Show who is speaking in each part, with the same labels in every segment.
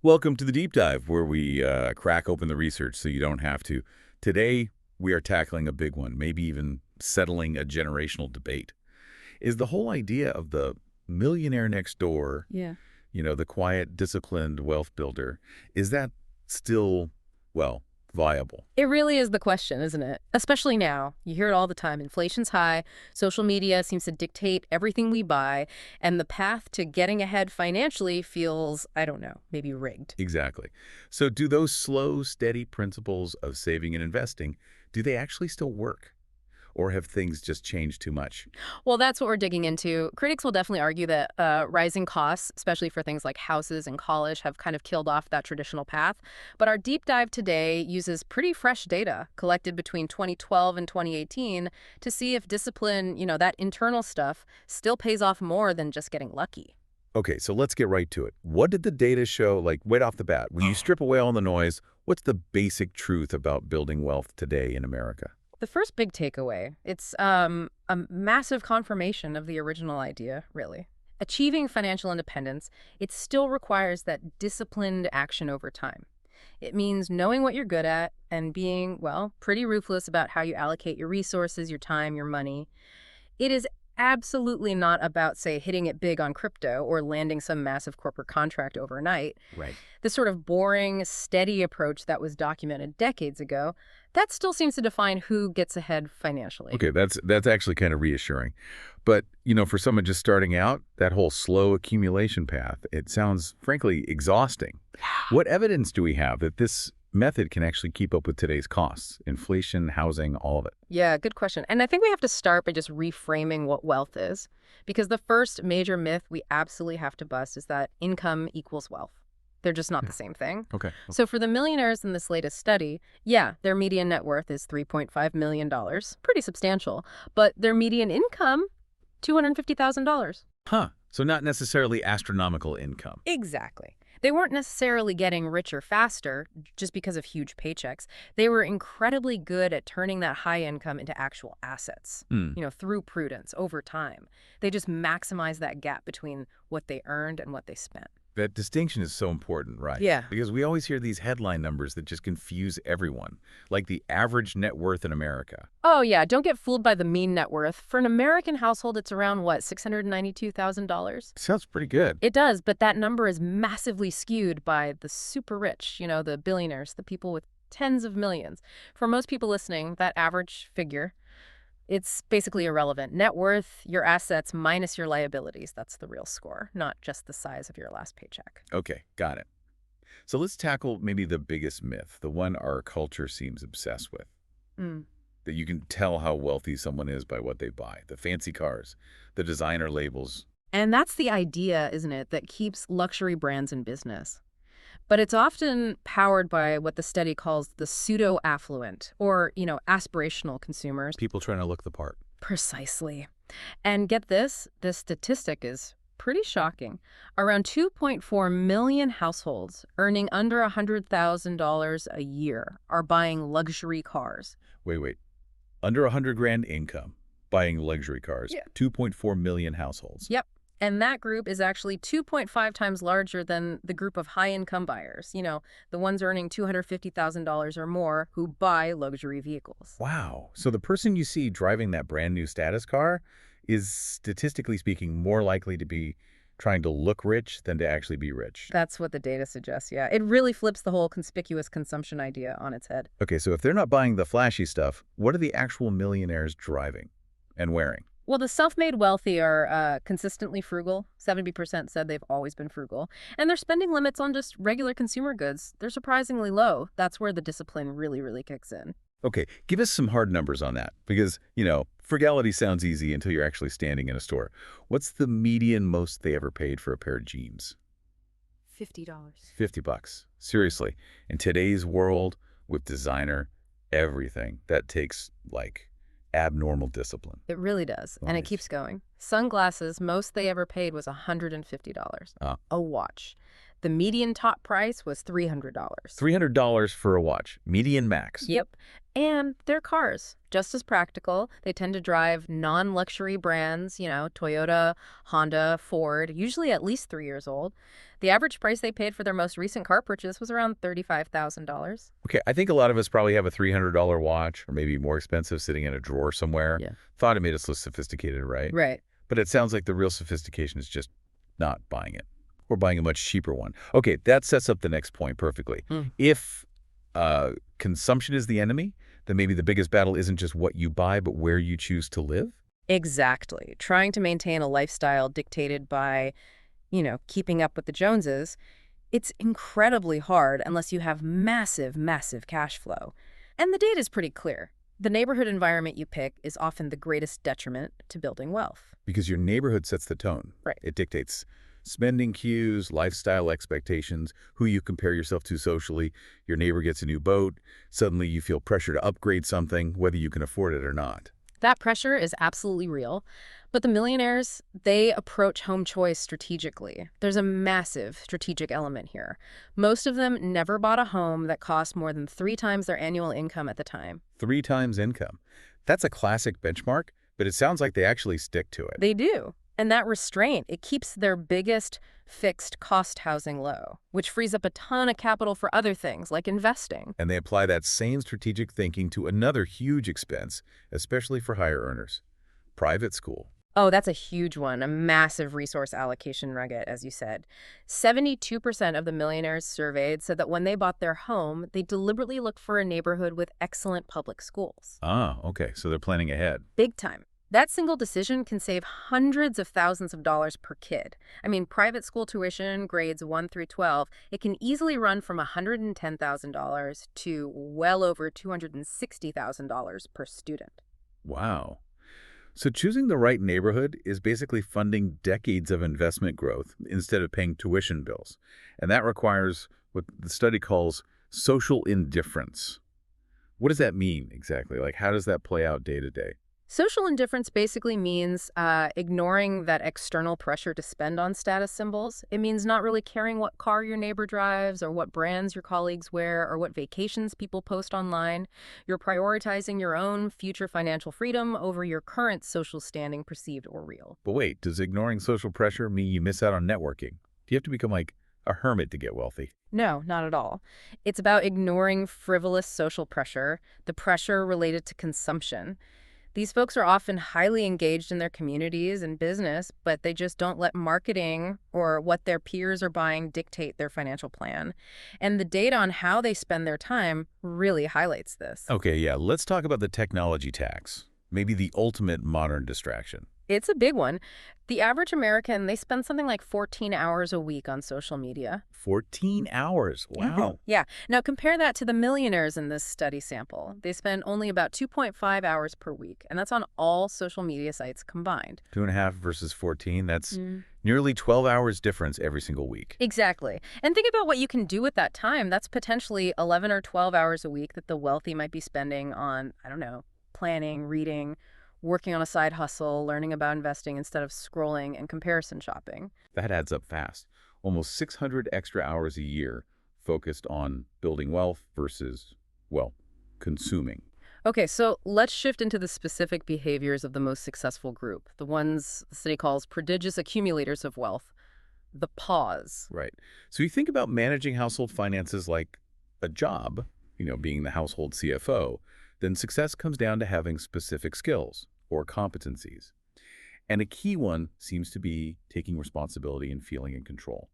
Speaker 1: Welcome to the deep dive where we crack open the research so you don't have to. Today, we are tackling a big one, maybe even settling a generational debate. Is the whole idea of the millionaire next door,
Speaker 2: Yeah.
Speaker 1: the quiet, disciplined wealth builder, is that still, well, viable?
Speaker 2: It really is the question, isn't it? Especially now. You hear it all the time. Inflation's high, social media seems to dictate everything we buy, and the path to getting ahead financially feels, I don't know, maybe rigged.
Speaker 1: Exactly. So do those slow, steady principles of saving and investing, do they actually still work? Or have things just changed too much?
Speaker 2: Well, that's what we're digging into. Critics will definitely argue that rising costs, especially for things like houses and college, have kind of killed off that traditional path. But our deep dive today uses pretty fresh data collected between 2012 and 2018 to see if discipline, that internal stuff, still pays off more than just getting lucky.
Speaker 1: Okay, so let's get right to it. What did the data show, like right off the bat? When you strip away all the noise, what's the basic truth about building wealth today in America?
Speaker 2: The first big takeaway, it's a massive confirmation of the original idea, really. Achieving financial independence, it still requires that disciplined action over time. It means knowing what you're good at and being, well, pretty ruthless about how you allocate your resources, your time, your money. It is absolutely not about, say, hitting it big on crypto or landing some massive corporate contract overnight.
Speaker 1: Right.
Speaker 2: The sort of boring, steady approach that was documented decades ago, that still seems to define who gets ahead financially.
Speaker 1: Okay, that's actually kind of reassuring. But, for someone just starting out, that whole slow accumulation path, it sounds, frankly, exhausting. What evidence do we have that this method can actually keep up with today's costs? Inflation, housing, all of it.
Speaker 2: Yeah, good question. And I think we have to start by just reframing what wealth is. Because the first major myth we absolutely have to bust is that income equals wealth. They're just not the same thing.
Speaker 1: Okay.
Speaker 2: So for the millionaires in this latest study, yeah, their median net worth is $3.5 million. Pretty substantial. But their median income, $250,000.
Speaker 1: Huh. So not necessarily astronomical income.
Speaker 2: Exactly. They weren't necessarily getting richer faster just because of huge paychecks. They were incredibly good at turning that high income into actual assets, through prudence over time. They just maximized that gap between what they earned and what they spent.
Speaker 1: That distinction is so important, right?
Speaker 2: Yeah.
Speaker 1: Because we always hear these headline numbers that just confuse everyone, like the average net worth in America.
Speaker 2: Oh, yeah. Don't get fooled by the mean net worth. For an American household, it's around, $692,000?
Speaker 1: Sounds pretty good.
Speaker 2: It does, but that number is massively skewed by the super rich, the billionaires, the people with tens of millions. For most people listening, that average figure, it's basically irrelevant. Net worth, your assets minus your liabilities, that's the real score, not just the size of your last paycheck.
Speaker 1: Okay, got it. So let's tackle maybe the biggest myth, the one our culture seems obsessed with. That you can tell how wealthy someone is by what they buy. The fancy cars, the designer labels.
Speaker 2: And that's the idea, isn't it, that keeps luxury brands in business. But it's often powered by what the study calls the pseudo-affluent or, aspirational consumers.
Speaker 1: People trying to look the part.
Speaker 2: Precisely. And get this statistic is pretty shocking. Around 2.4 million households earning under $100,000 a year are buying luxury cars.
Speaker 1: Wait. Under 100 grand income, buying luxury cars.
Speaker 2: Yeah.
Speaker 1: 2.4 million households.
Speaker 2: Yep. And that group is actually 2.5 times larger than the group of high-income buyers, the ones earning $250,000 or more who buy luxury vehicles.
Speaker 1: Wow. So the person you see driving that brand new status car is, statistically speaking, more likely to be trying to look rich than to actually be rich.
Speaker 2: That's what the data suggests, yeah. It really flips the whole conspicuous consumption idea on its head.
Speaker 1: Okay, so if they're not buying the flashy stuff, what are the actual millionaires driving and wearing?
Speaker 2: Well, the self-made wealthy are consistently frugal. 70% said they've always been frugal. And their spending limits on just regular consumer goods, they're surprisingly low. That's where the discipline really, really kicks in.
Speaker 1: Okay, give us some hard numbers on that. Because, frugality sounds easy until you're actually standing in a store. What's the median most they ever paid for a pair of jeans?
Speaker 2: $50.
Speaker 1: $50. Seriously. In today's world, with designer, everything, that takes, abnormal discipline.
Speaker 2: It really does. And it
Speaker 1: Nice.
Speaker 2: keeps going. Sunglasses, most they ever paid was $150. A watch. The median top price was $300.
Speaker 1: $300 for a watch, median max.
Speaker 2: Yep. And their cars, just as practical. They tend to drive non-luxury brands, Toyota, Honda, Ford, usually at least 3 years old. The average price they paid for their most recent car purchase was around $35,000.
Speaker 1: Okay, I think a lot of us probably have a $300 watch or maybe more expensive sitting in a drawer somewhere.
Speaker 2: Yeah.
Speaker 1: Thought it made us look sophisticated, right?
Speaker 2: Right.
Speaker 1: But it sounds like the real sophistication is just not buying it or buying a much cheaper one. Okay, that sets up the next point perfectly. If consumption is the enemy, then maybe the biggest battle isn't just what you buy, but where you choose to live?
Speaker 2: Exactly. Trying to maintain a lifestyle dictated by, keeping up with the Joneses, it's incredibly hard unless you have massive, massive cash flow. And the data is pretty clear. The neighborhood environment you pick is often the greatest detriment to building wealth.
Speaker 1: Because your neighborhood sets the tone.
Speaker 2: Right.
Speaker 1: It dictates spending cues, lifestyle expectations, who you compare yourself to socially. Your neighbor gets a new boat. Suddenly you feel pressure to upgrade something, whether you can afford it or not.
Speaker 2: That pressure is absolutely real. But the millionaires, they approach home choice strategically. There's a massive strategic element here. Most of them never bought a home that cost more than 3 times their annual income at the time.
Speaker 1: 3 times income. That's a classic benchmark, but it sounds like they actually stick to it.
Speaker 2: They do. And that restraint, it keeps their biggest fixed cost housing low, which frees up a ton of capital for other things like investing.
Speaker 1: And they apply that same strategic thinking to another huge expense, especially for higher earners: private school.
Speaker 2: Oh, that's a huge one, a massive resource allocation nugget, as you said. 72% of the millionaires surveyed said that when they bought their home, they deliberately looked for a neighborhood with excellent public schools.
Speaker 1: Ah, okay, so they're planning ahead.
Speaker 2: Big time. That single decision can save hundreds of thousands of dollars per kid. I mean, private school tuition, grades 1 through 12, it can easily run from $110,000 to well over $260,000 per student.
Speaker 1: Wow. So choosing the right neighborhood is basically funding decades of investment growth instead of paying tuition bills. And that requires what the study calls social indifference. What does that mean exactly? Like, how does that play out day to day?
Speaker 2: Social indifference basically means ignoring that external pressure to spend on status symbols. It means not really caring what car your neighbor drives or what brands your colleagues wear or what vacations people post online. You're prioritizing your own future financial freedom over your current social standing, perceived or real.
Speaker 1: But wait, does ignoring social pressure mean you miss out on networking? Do you have to become like a hermit to get wealthy?
Speaker 2: No, not at all. It's about ignoring frivolous social pressure, the pressure related to consumption. These folks are often highly engaged in their communities and business, but they just don't let marketing or what their peers are buying dictate their financial plan. And the data on how they spend their time really highlights this.
Speaker 1: Okay, yeah, let's talk about the technology tax. Maybe the ultimate modern distraction.
Speaker 2: It's a big one. The average American, they spend something like 14 hours a week on social media.
Speaker 1: 14 hours. Wow.
Speaker 2: Yeah. Now compare that to the millionaires in this study sample. They spend only about 2.5 hours per week, and that's on all social media sites combined.
Speaker 1: 2.5 versus 14, that's nearly 12 hours difference every single week.
Speaker 2: Exactly. And think about what you can do with that time. That's potentially 11 or 12 hours a week that the wealthy might be spending on, I don't know, planning, reading, working on a side hustle, learning about investing instead of scrolling and comparison shopping.
Speaker 1: That adds up fast. Almost 600 extra hours a year focused on building wealth versus, well, consuming.
Speaker 2: Okay, so let's shift into the specific behaviors of the most successful group, the ones the study calls prodigious accumulators of wealth, the pause.
Speaker 1: Right. So you think about managing household finances like a job, being the household CFO, then success comes down to having specific skills or competencies. And a key one seems to be taking responsibility and feeling in control.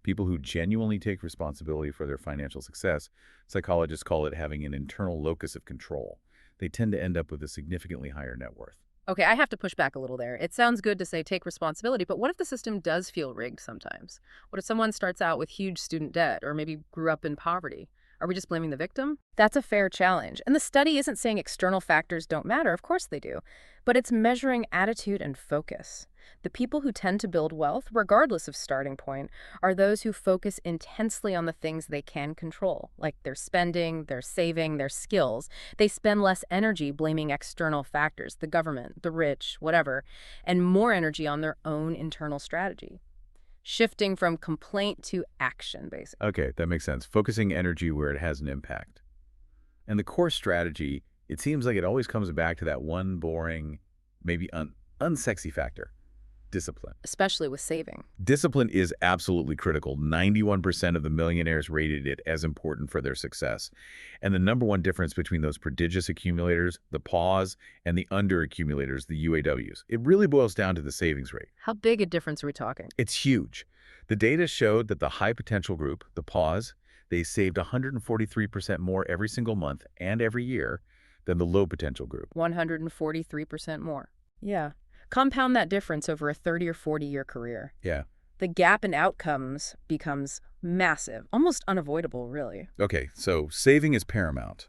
Speaker 1: People who genuinely take responsibility for their financial success, psychologists call it having an internal locus of control. They tend to end up with a significantly higher net worth.
Speaker 2: Okay, I have to push back a little there. It sounds good to say take responsibility, but what if the system does feel rigged sometimes? What if someone starts out with huge student debt or maybe grew up in poverty? Are we just blaming the victim? That's a fair challenge. And the study isn't saying external factors don't matter. Of course they do. But it's measuring attitude and focus. The people who tend to build wealth, regardless of starting point, are those who focus intensely on the things they can control, like their spending, their saving, their skills. They spend less energy blaming external factors, the government, the rich, whatever, and more energy on their own internal strategy. Shifting from complaint to action, basically.
Speaker 1: Okay, that makes sense. Focusing energy where it has an impact. And the core strategy It seems like it always comes back to that one boring, maybe unsexy factor: discipline.
Speaker 2: Especially with saving.
Speaker 1: Discipline is absolutely critical. 91% of the millionaires rated it as important for their success. And the number one difference between those prodigious accumulators, the PAWs, and the under-accumulators, the UAWs, it really boils down to the savings rate.
Speaker 2: How big a difference are we talking?
Speaker 1: It's huge. The data showed that the high-potential group, the PAWs, they saved 143% more every single month and every year than the low-potential group.
Speaker 2: 143% more. Yeah. Compound that difference over a 30 or 40-year career.
Speaker 1: Yeah.
Speaker 2: The gap in outcomes becomes massive, almost unavoidable, really.
Speaker 1: Okay, so saving is paramount.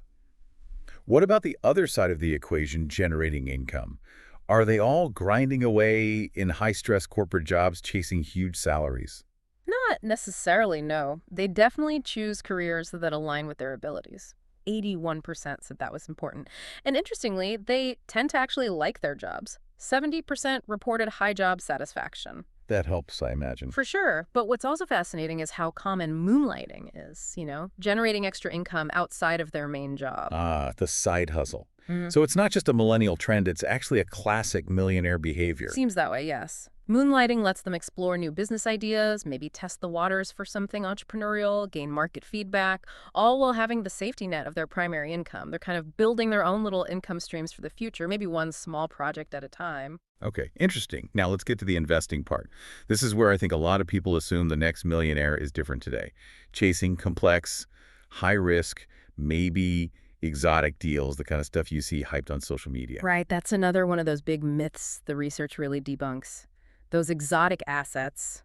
Speaker 1: What about the other side of the equation, generating income? Are they all grinding away in high-stress corporate jobs, chasing huge salaries?
Speaker 2: Not necessarily, no. They definitely choose careers that align with their abilities. 81% said that was important. And interestingly, they tend to actually like their jobs. 70% reported high job satisfaction.
Speaker 1: That helps, I imagine.
Speaker 2: For sure. But what's also fascinating is how common moonlighting is, generating extra income outside of their main job.
Speaker 1: Ah, the side hustle.
Speaker 2: Mhm.
Speaker 1: So it's not just a millennial trend, it's actually a classic millionaire behavior.
Speaker 2: Seems that way, yes. Moonlighting lets them explore new business ideas, maybe test the waters for something entrepreneurial, gain market feedback, all while having the safety net of their primary income. They're kind of building their own little income streams for the future, maybe one small project at a time.
Speaker 1: Okay, interesting. Now let's get to the investing part. This is where I think a lot of people assume the next millionaire is different today. Chasing complex, high risk, maybe exotic deals, the kind of stuff you see hyped on social media.
Speaker 2: Right, that's another one of those big myths the research really debunks. Those exotic assets,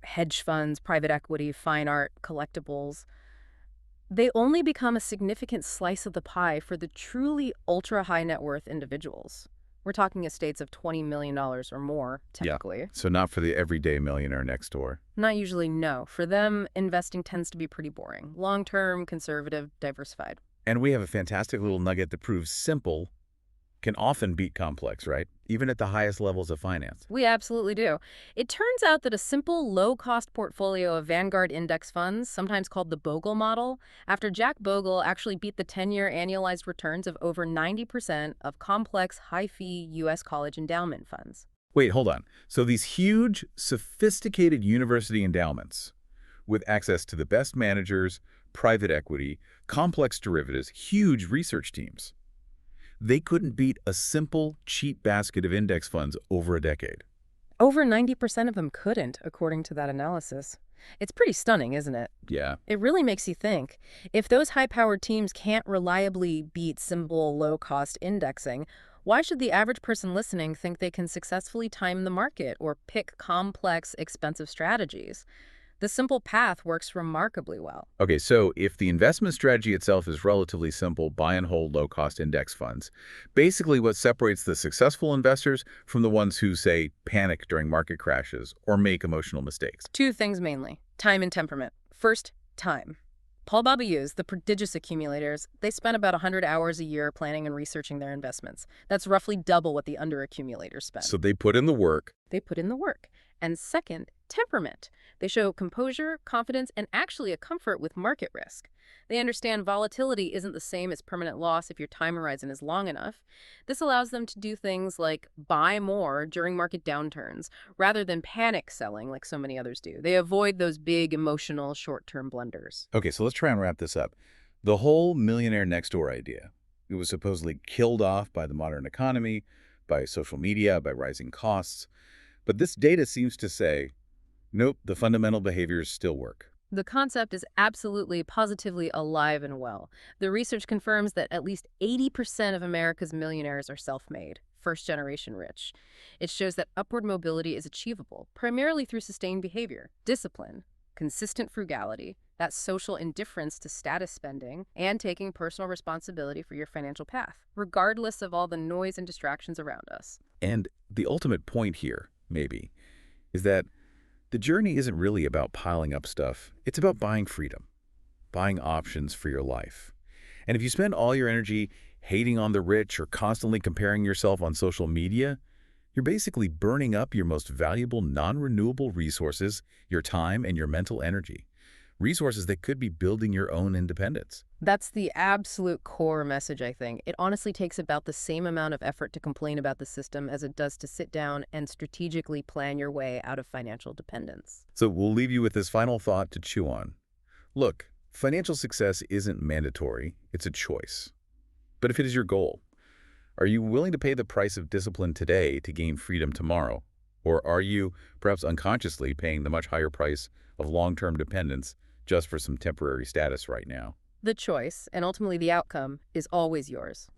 Speaker 2: hedge funds, private equity, fine art, collectibles, they only become a significant slice of the pie for the truly ultra-high net worth individuals. We're talking estates of $20 million or more, typically.
Speaker 1: Yeah. So not for the everyday millionaire next door.
Speaker 2: Not usually, no. For them, investing tends to be pretty boring. Long-term, conservative, diversified.
Speaker 1: And we have a fantastic little nugget that proves simple can often beat complex, right? Even at the highest levels of finance.
Speaker 2: We absolutely do. It turns out that a simple, low-cost portfolio of Vanguard index funds, sometimes called the Bogle model, after Jack Bogle actually beat the 10-year annualized returns of over 90% of complex, high-fee U.S. college endowment funds.
Speaker 1: Wait, hold on. So these huge, sophisticated university endowments with access to the best managers, private equity, complex derivatives, huge research teams, they couldn't beat a simple, cheap basket of index funds over a decade.
Speaker 2: Over 90% of them couldn't, according to that analysis. It's pretty stunning, isn't it?
Speaker 1: Yeah.
Speaker 2: It really makes you think. If those high-powered teams can't reliably beat simple, low-cost indexing, why should the average person listening think they can successfully time the market or pick complex, expensive strategies? The simple path works remarkably well.
Speaker 1: Okay, so if the investment strategy itself is relatively simple, buy and hold low-cost index funds, basically what separates the successful investors from the ones who, say, panic during market crashes or make emotional mistakes.
Speaker 2: Two things mainly: time and temperament. First, time. Paul Babayu's, the prodigious accumulators, they spent about 100 hours a year planning and researching their investments. That's roughly double what the under-accumulators spent.
Speaker 1: So they put in the work.
Speaker 2: They put in the work. And second, temperament. They show composure, confidence, and actually a comfort with market risk. They understand volatility isn't the same as permanent loss if your time horizon is long enough. This allows them to do things like buy more during market downturns, rather than panic selling like so many others do. They avoid those big, emotional, short-term blunders.
Speaker 1: Okay, so let's try and wrap this up. The whole millionaire next door idea, it was supposedly killed off by the modern economy, by social media, by rising costs. But this data seems to say, nope, the fundamental behaviors still work.
Speaker 2: The concept is absolutely, positively alive and well. The research confirms that at least 80% of America's millionaires are self-made, first-generation rich. It shows that upward mobility is achievable, primarily through sustained behavior, discipline, consistent frugality, that social indifference to status spending, and taking personal responsibility for your financial path, regardless of all the noise and distractions around us.
Speaker 1: And the ultimate point here, maybe, is that the journey isn't really about piling up stuff. It's about buying freedom, buying options for your life. And if you spend all your energy hating on the rich or constantly comparing yourself on social media, you're basically burning up your most valuable non-renewable resources, your time and your mental energy. resources that could be building your own independence.
Speaker 2: That's the absolute core message, I think. It honestly takes about the same amount of effort to complain about the system as it does to sit down and strategically plan your way out of financial dependence.
Speaker 1: So we'll leave you with this final thought to chew on. Look, financial success isn't mandatory, it's a choice. But if it is your goal, are you willing to pay the price of discipline today to gain freedom tomorrow? Or are you, perhaps unconsciously, paying the much higher price of long-term dependence just for some temporary status right now?
Speaker 2: The choice, and ultimately the outcome, is always yours.